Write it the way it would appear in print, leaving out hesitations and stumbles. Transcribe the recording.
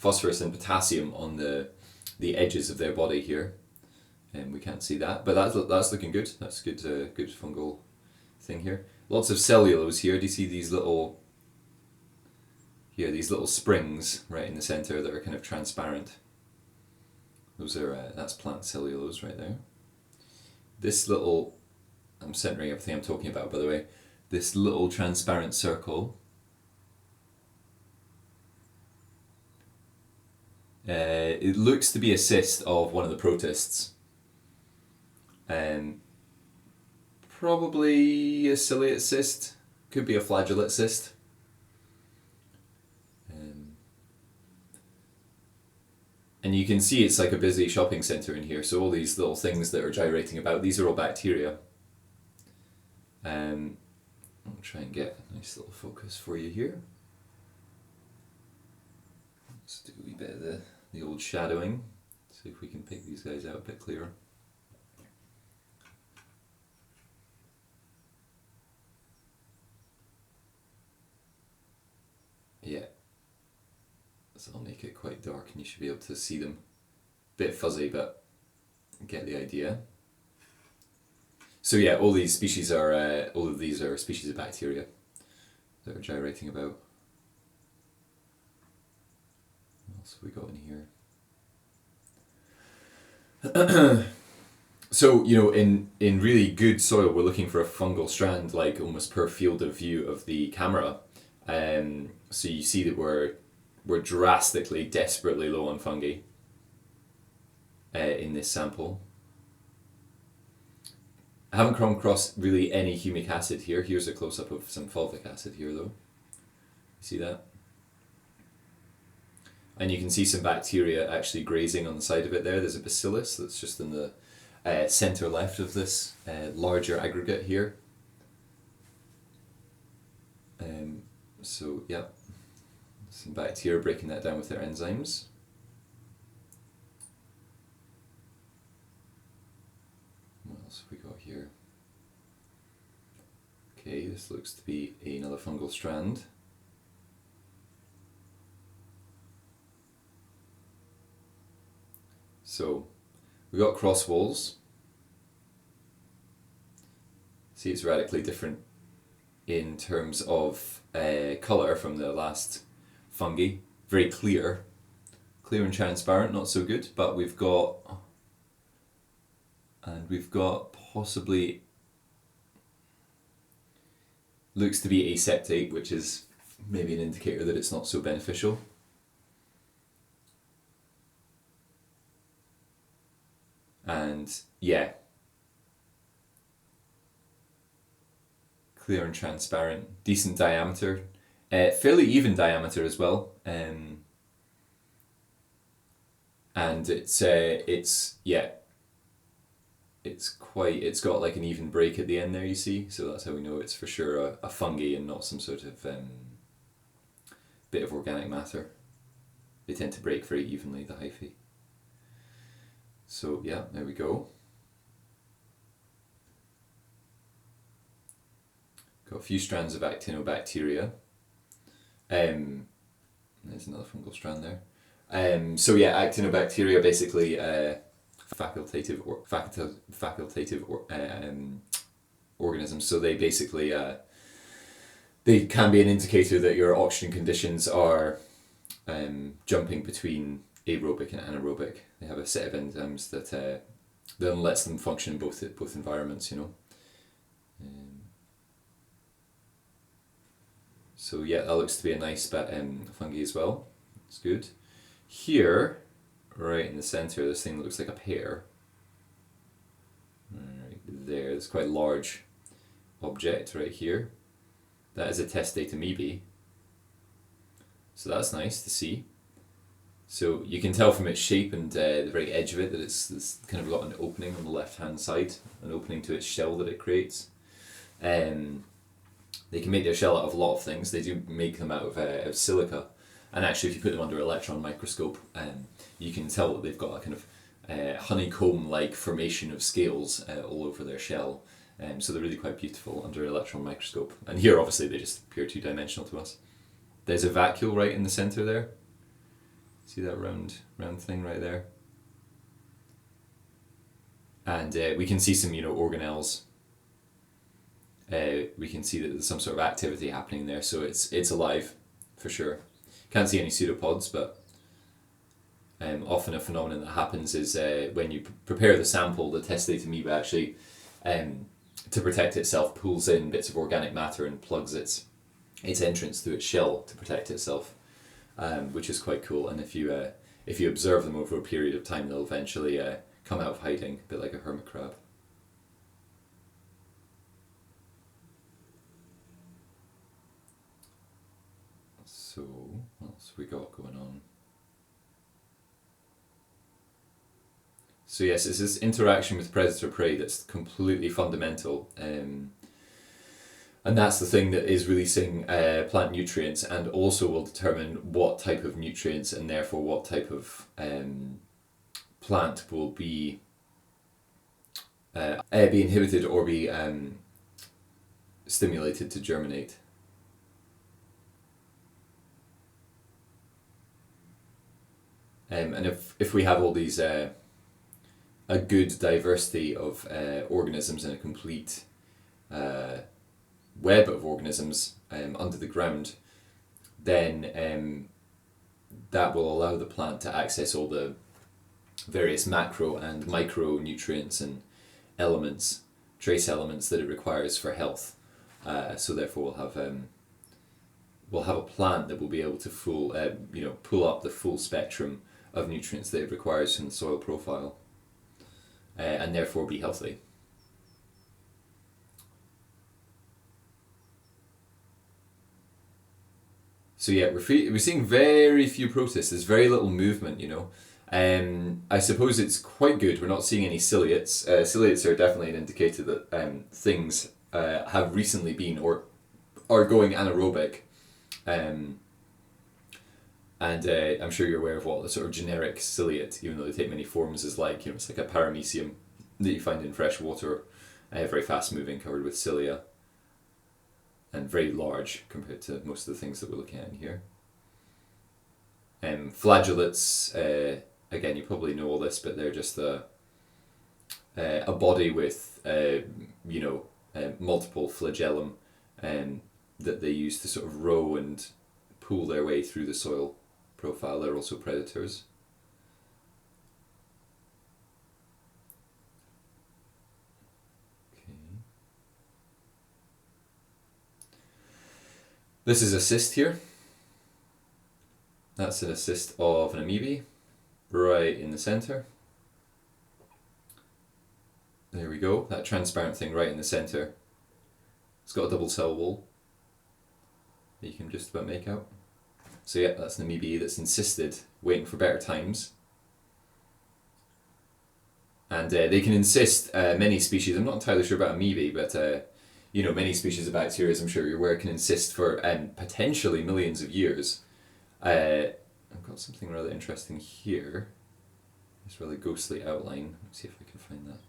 phosphorus and potassium on the edges of their body here, and we can't see that, but that's looking good. That's good, good fungal thing here. Lots of cellulose here. Do you see these little these little springs right in the center that are kind of transparent? Those are that's plant cellulose right there. This little, I'm centering everything I'm talking about, by the way. This little transparent circle, it looks to be a cyst of one of the protists. Probably a ciliate cyst, could be a flagellate cyst. And you can see it's like a busy shopping centre in here, so all these little things that are gyrating about, these are all bacteria. I'll try and get a nice little focus for you here. Let's do a wee bit of the old shadowing, see if we can pick these guys out a bit clearer. Yeah, so I'll make it quite dark and you should be able to see them. Bit fuzzy, but get the idea. So yeah, all these species are, all of these are species of bacteria that are gyrating about. What else have we got in here? So, you know, in really good soil, we're looking for a fungal strand, like almost per field of view of the camera. So you see that we're drastically, desperately low on fungi in this sample. I haven't come across really any humic acid here. Here's a close-up of some fulvic acid here though. See that? And you can see some bacteria actually grazing on the side of it there. There's a bacillus that's just in the center left of this larger aggregate here. So yeah, some bacteria breaking that down with their enzymes. What else have we got here? Okay, this looks to be another fungal strand. So we've got cross walls. See, it's radically different in terms of colour from the last fungi. Very clear. Clear and transparent, not so good, but we've got possibly, looks to be aseptate, which is maybe an indicator that it's not so beneficial. And yeah, clear and transparent, decent diameter, fairly even diameter as well, and it's got like an even break at the end there, you see, so that's how we know it's for sure a fungi and not some sort of bit of organic matter. They tend to break very evenly, the hyphae. So yeah, there we go. Got a few strands of actinobacteria. There's another fungal strand there. So yeah, actinobacteria basically facultative organisms. So they basically they can be an indicator that your oxygen conditions are jumping between aerobic and anaerobic. They have a set of enzymes that lets them function in both environments, you know. So yeah, that looks to be a nice fungi as well. It's good. Here, right in the center, this thing that looks like a pear. Right there, it's quite a large object right here. That is a testate amoebae. So that's nice to see. So you can tell from its shape and the very edge of it that it's kind of got an opening on the left hand side, an opening to its shell that it creates. They can make their shell out of a lot of things. They do make them out of silica, and actually if you put them under electron microscope, you can tell that they've got a kind of honeycomb-like formation of scales all over their shell. So they're really quite beautiful under an electron microscope. And here obviously they just appear two-dimensional to us. There's a vacuole right in the centre there. See that round thing right there? And we can see some, organelles. We can see that there's some sort of activity happening there, so it's alive, for sure. Can't see any pseudopods, but often a phenomenon that happens is when you prepare the sample, the testate amoeba actually, to protect itself, pulls in bits of organic matter and plugs its entrance through its shell to protect itself, which is quite cool. And if you observe them over a period of time, they'll eventually come out of hiding, a bit like a hermit crab. So, what else have we got going on? So yes, it's this interaction with predator-prey that's completely fundamental. And that's the thing that is releasing plant nutrients, and also will determine what type of nutrients and therefore what type of plant will be inhibited or be stimulated to germinate. And if we have all these a good diversity of organisms and a complete web of organisms under the ground, then that will allow the plant to access all the various macro and micronutrients and elements, trace elements that it requires for health. So therefore we'll have a plant that will be able to pull up the full spectrum of nutrients that it requires from the soil profile, and therefore be healthy. So yeah, we're seeing very few protists. There's very little movement, I suppose it's quite good. We're not seeing any ciliates. Ciliates are definitely an indicator that things have recently been or are going anaerobic. And I'm sure you're aware of what the sort of generic ciliate, even though they take many forms, is like. It's like a paramecium that you find in fresh water, very fast moving, covered with cilia, and very large compared to most of the things that we're looking at in here. Flagellates, again, you probably know all this, but they're just a body with multiple flagellum that they use to sort of row and pull their way through the soil profile. They're also predators. Okay. This is a cyst here. That's an cyst of an amoeba, right in the centre. There we go, that transparent thing right in the centre. It's got a double cell wall that you can just about make out. So yeah, that's an amoeba that's encysted, waiting for better times. And they can encysted many species. I'm not entirely sure about amoeba, but many species of bacteria, I'm sure you're aware, can encysted for potentially millions of years. I've got something rather interesting here. This really ghostly outline. Let's see if I can find that.